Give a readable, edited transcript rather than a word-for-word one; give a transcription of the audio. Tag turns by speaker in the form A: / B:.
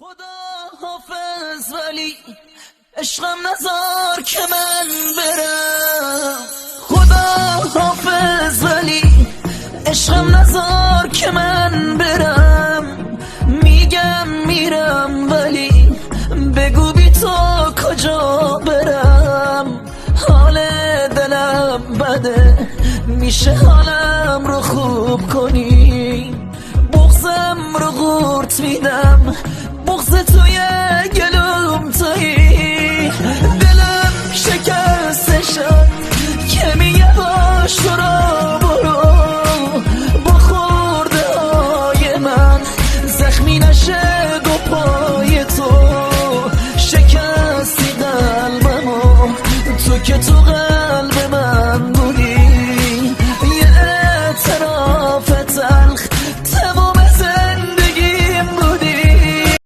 A: خدا حافظ ولی عشقم نزار که من برم. خدا حافظ ولی عشقم نزار که من برم. میگم میرم ولی بگو بی تو کجا برم. حال دلم بده میشه حالم رو خوب کنی. بغضم رو قورت میدم